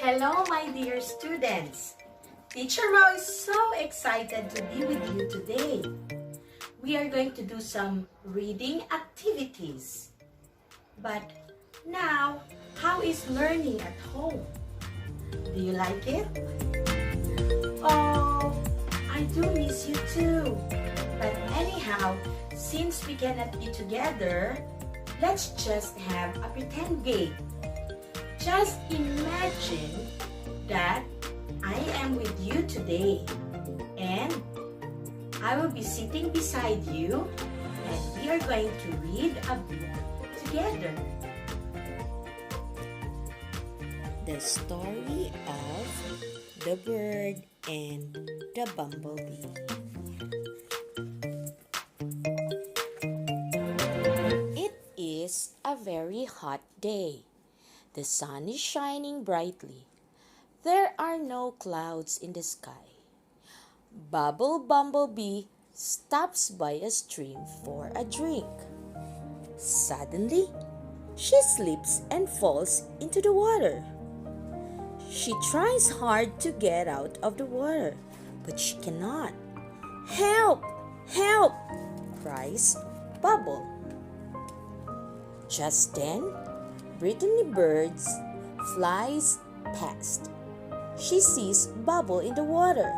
Hello, my dear students. Teacher Mau is so excited to be with you today. We are going to do some reading activities. But now, how is learning at home? Do you like it? Oh, I do miss you too. But anyhow, since we cannot be together, let's just have a pretend game. Just imagine that I am with you today and I will be sitting beside you and we are going to read a book together. The story of the bird and the bumblebee. It is a very hot day. The sun is shining brightly. There are no clouds in the sky. Bumblebee stops by a stream for a drink. Suddenly, she slips and falls into the water. She tries hard to get out of the water, but she cannot. "Help! Help!" cries Bubble. Just then, Brittany Bird flies past. She sees Bubble in the water.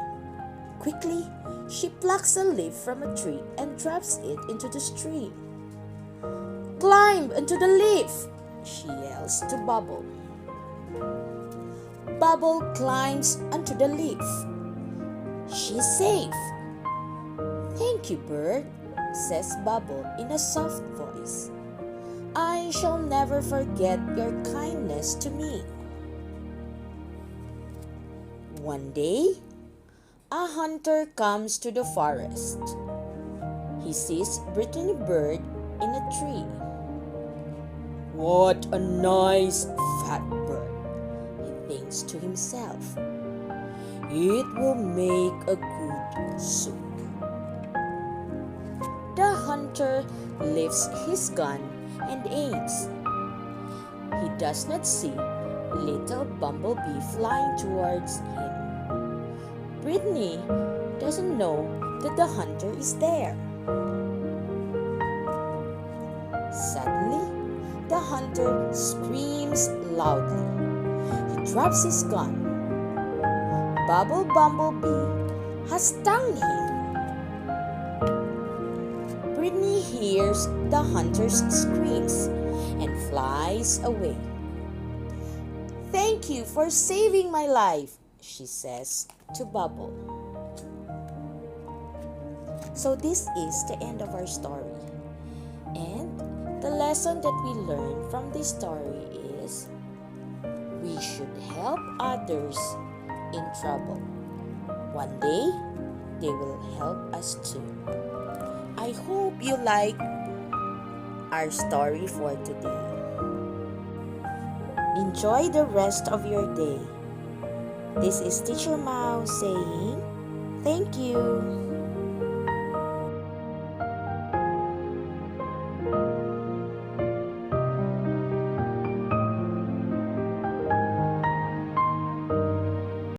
Quickly, she plucks a leaf from a tree and drops it into the stream. "Climb into the leaf!" she yells to Bubble. Bubble climbs onto the leaf. She's safe. "Thank you, Bird," says Bubble in a soft voice. "I shall never forget your kindness to me." One day, a hunter comes to the forest. He sees Brittany Bird in a tree. "What a nice fat bird," he thinks to himself. "It will make a good soup." The hunter lifts his gun and aims. He does not see little Bumblebee flying towards him. Brittany doesn't know that the hunter is there. Suddenly, the hunter screams loudly. He drops his gun. Bumblebee has stung him. Brittany hears the hunter's screams and flies away. "Thank you for saving my life," she says to Bubble. So this is the end of our story. And the lesson that we learn from this story is we should help others in trouble. One day, they will help us too. I hope you like our story for today. Enjoy the rest of your day. This is Teacher Mau saying thank you.